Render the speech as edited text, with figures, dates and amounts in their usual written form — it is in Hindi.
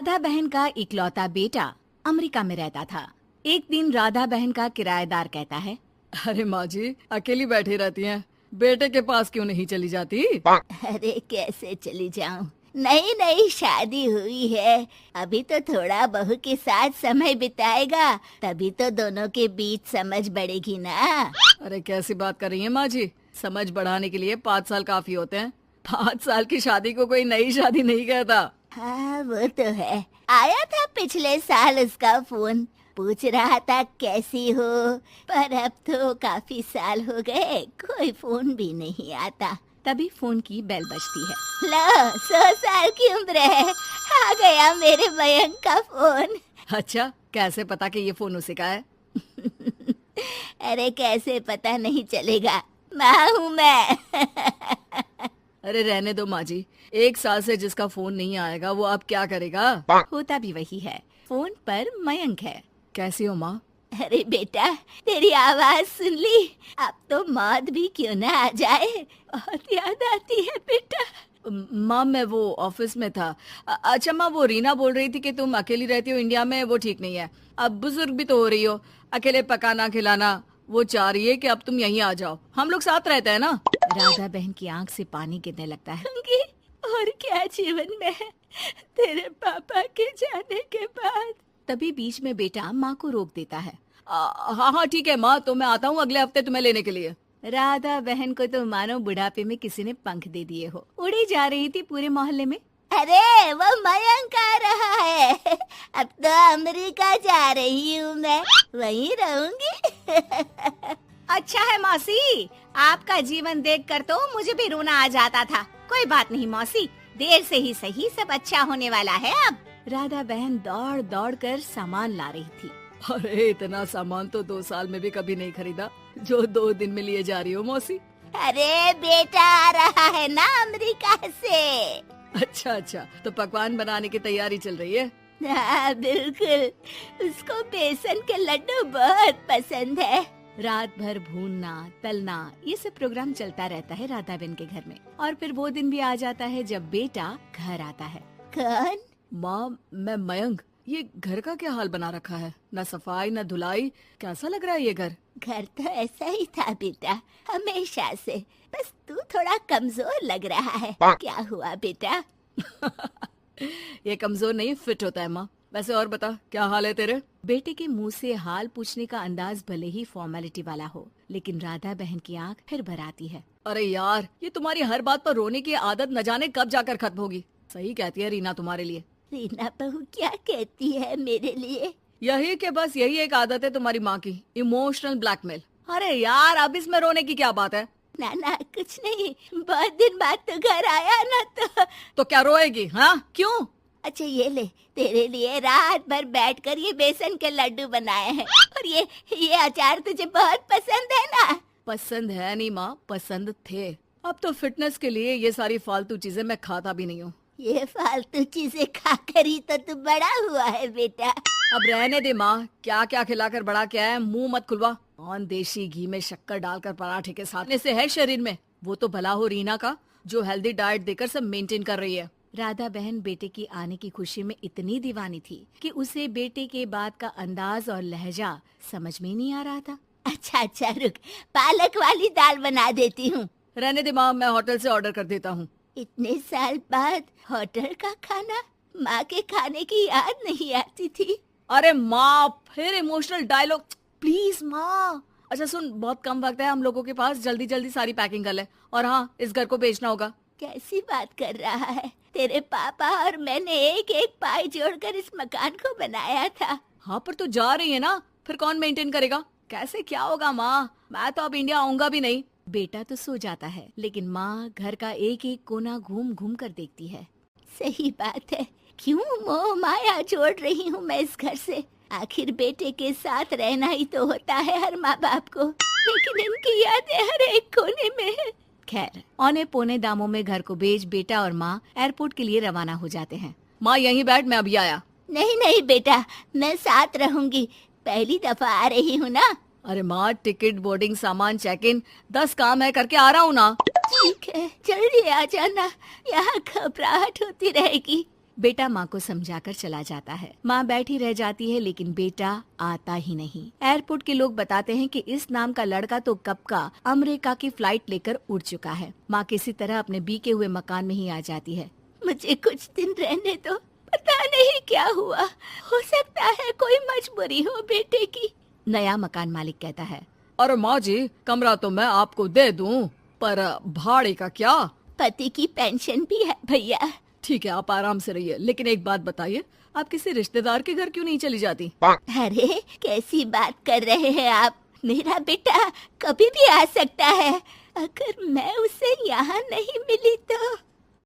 राधा बहन का इकलौता बेटा अमेरिका में रहता था। एक दिन राधा बहन का किराएदार कहता है, अरे माँ जी अकेली बैठी रहती हैं, बेटे के पास क्यों नहीं चली जाती? अरे कैसे चली जाऊं, नई नई शादी हुई है, अभी तो थोड़ा बहू के साथ समय बिताएगा, तभी तो दोनों के बीच समझ बढ़ेगी ना। अरे कैसी बात कर रही हैं माँ जी, समझ बढ़ाने के लिए 5 साल काफी होते हैं। 5 साल की शादी को कोई नई शादी नहीं कहता। हाँ वो तो है, आया था पिछले साल उसका फोन, पूछ रहा था कैसी हो, पर अब तो काफी साल हो गए, कोई फोन भी नहीं आता। तभी फोन की बेल बजती है। लो 100 साल की उम्र है, आ गया मेरे मयंक का फोन। अच्छा कैसे पता कि ये फोन उसी का है? अरे कैसे पता नहीं चलेगा, माँ हूँ मैं। अरे रहने दो माँ जी, 1 साल से जिसका फोन नहीं आएगा वो अब क्या करेगा? होता भी वही है, फोन पर मयंक है। कैसी हो माँ? अरे बेटा तेरी आवाज सुन ली, अब तो मौत भी क्यों ना आ जाए, बहुत याद आती है बेटा। माँ मैं वो ऑफिस में था। अच्छा माँ, वो रीना बोल रही थी कि तुम अकेली रहती हो इंडिया में, वो ठीक नहीं है। अब बुजुर्ग भी तो हो रही हो, अकेले पकाना खिलाना, वो चाह रही है कि अब तुम यहीं आ जाओ, हम लोग साथ रहते हैं ना। राधा बहन की आंख से पानी गिरने लगता है। और क्या जीवन में है तेरे पापा के जाने के बाद। तभी बीच में बेटा माँ को रोक देता है। हाँ हाँ ठीक है माँ, तो मैं आता हूँ अगले हफ्ते तुम्हें लेने के लिए। राधा बहन को तो मानो बुढ़ापे में किसी ने पंख दे दिए हो, उड़ी जा रही थी पूरे मोहल्ले में। अरे वो मयंक आ रहा है, अब तो अमेरिका जा रही हूँ मैं, वहीं रहूंगी। अच्छा है मौसी, आपका जीवन देखकर तो मुझे भी रोना आ जाता था। कोई बात नहीं मौसी, देर से ही सही सब अच्छा होने वाला है अब। राधा बहन दौड़ दौड़ कर सामान ला रही थी। अरे इतना सामान तो 2 साल में भी कभी नहीं खरीदा जो 2 दिन में लिए जा रही हो मौसी। अरे बेटा आ रहा है ना अमेरिका से। अच्छा, तो पकवान बनाने की तैयारी चल रही है? हाँ बिल्कुल, उसको बेसन के लड्डू बहुत पसंद है। रात भर भूनना तलना ये सब प्रोग्राम चलता रहता है राधा बहन के घर में। और फिर वो दिन भी आ जाता है जब बेटा घर आता है। कौन? माँ मैं मयंक, ये घर का क्या हाल बना रखा है, न सफाई न धुलाई, कैसा लग रहा है ये घर? घर तो ऐसा ही था बेटा, हमेशा से, बस तू थोड़ा कमजोर लग रहा है। क्या हुआ बेटा? ये कमजोर नहीं फिट होता है माँ। वैसे और बता क्या हाल है तेरे? बेटे के मुंह से हाल पूछने का अंदाज भले ही फॉर्मेलिटी वाला हो, लेकिन राधा बहन की आंख फिर भर आती है। अरे यार, ये तुम्हारी हर बात पर रोने की आदत न जाने कब जाकर खत्म होगी। सही कहती है रीना तुम्हारे लिए। रीना बहू क्या कहती है मेरे लिए? यही कि बस यही एक आदत है तुम्हारी माँ की, इमोशनल ब्लैकमेल। अरे यार अब इसमें रोने की क्या बात है? ना कुछ नहीं, बहुत दिन बाद तो घर आया ना तो क्या रोएगी? हाँ क्यों? अच्छा ये ले, तेरे लिए रात भर बैठकर ये बेसन के लड्डू बनाए हैं, और ये अचार तुझे बहुत पसंद है ना? पसंद है नहीं माँ, पसंद थे। अब तो फिटनेस के लिए ये सारी फालतू चीजें मैं खाता भी नहीं हूँ। ये फालतू चीजें खाकर ही तो तू बड़ा हुआ है बेटा। अब रहने दे माँ, क्या क्या खिलाकर बड़ा क्या है, मुंह मत खुलवा। कौन देशी घी में शक्कर डालकर पराठे के साथ से है शरीर में, वो तो भला हो रीना का जो हेल्दी डाइट देकर सब मेंटेन कर रही है। राधा बहन बेटे की आने की खुशी में इतनी दीवानी थी कि उसे बेटे के बात का अंदाज और लहजा समझ में नहीं आ रहा था। अच्छा रुक, पालक वाली दाल बना देती हूँ। रहने दे माँ, मैं होटल से ऑर्डर कर देता हूँ। इतने साल बाद होटल का खाना, माँ के खाने की याद नहीं आती थी। अरे माँ फिर इमोशनल डायलॉग, प्लीज माँ। अच्छा सुन, बहुत कम वक्त है हम लोगों के पास, जल्दी जल्दी सारी पैकिंग कर ले, और हाँ इस घर को बेचना होगा। कैसी बात कर रहा है, तेरे पापा और मैंने एक एक पाई जोड़कर इस मकान को बनाया था। हाँ पर तू जा रही है ना, फिर कौन मेंटेन करेगा? कैसे क्या होगा माँ, मैं तो अब इंडिया आऊंगा भी नहीं। बेटा तो सो जाता है, लेकिन माँ घर का एक एक कोना घूम घूम कर देखती है। सही बात है, क्यों मोह माया जोड़ रही हूँ मैं इस घर से, आखिर बेटे के साथ रहना ही तो होता है हर माँ बाप को, लेकिन इनकी यादें हर एक कोने में है। खैर औने पौने दामों में घर को बेच बेटा और माँ एयरपोर्ट के लिए रवाना हो जाते हैं। माँ यहीं बैठ, मैं अभी आया। नहीं बेटा, मैं साथ रहूंगी, पहली दफा आ रही हूँ ना। अरे माँ टिकट, बोर्डिंग, सामान, चेक इन, 10 काम है, करके आ रहा हूँ ना। ठीक है, जल्दी आ जाना, यहाँ घबराहट होती रहेगी। बेटा माँ को समझाकर चला जाता है। माँ बैठी रह जाती है लेकिन बेटा आता ही नहीं। एयरपोर्ट के लोग बताते हैं कि इस नाम का लड़का तो कब का अमेरिका की फ्लाइट लेकर उड़ चुका है। माँ किसी तरह अपने बीके हुए मकान में ही आ जाती है। मुझे कुछ दिन रहने दो, पता नहीं क्या हुआ, हो सकता है कोई मजबूरी हो बेटे की। नया मकान मालिक कहता है। अरे माँ जी, कमरा तो मैं आपको दे दूं, पर भाड़े का क्या? पति की पेंशन भी है भैया। ठीक है, आप आराम से रहिए, लेकिन एक बात बताइए, आप किसी रिश्तेदार के घर क्यों नहीं चली जाती? अरे कैसी बात कर रहे हैं आप, मेरा बेटा कभी भी आ सकता है। अगर मैं उसे यहाँ नहीं मिली तो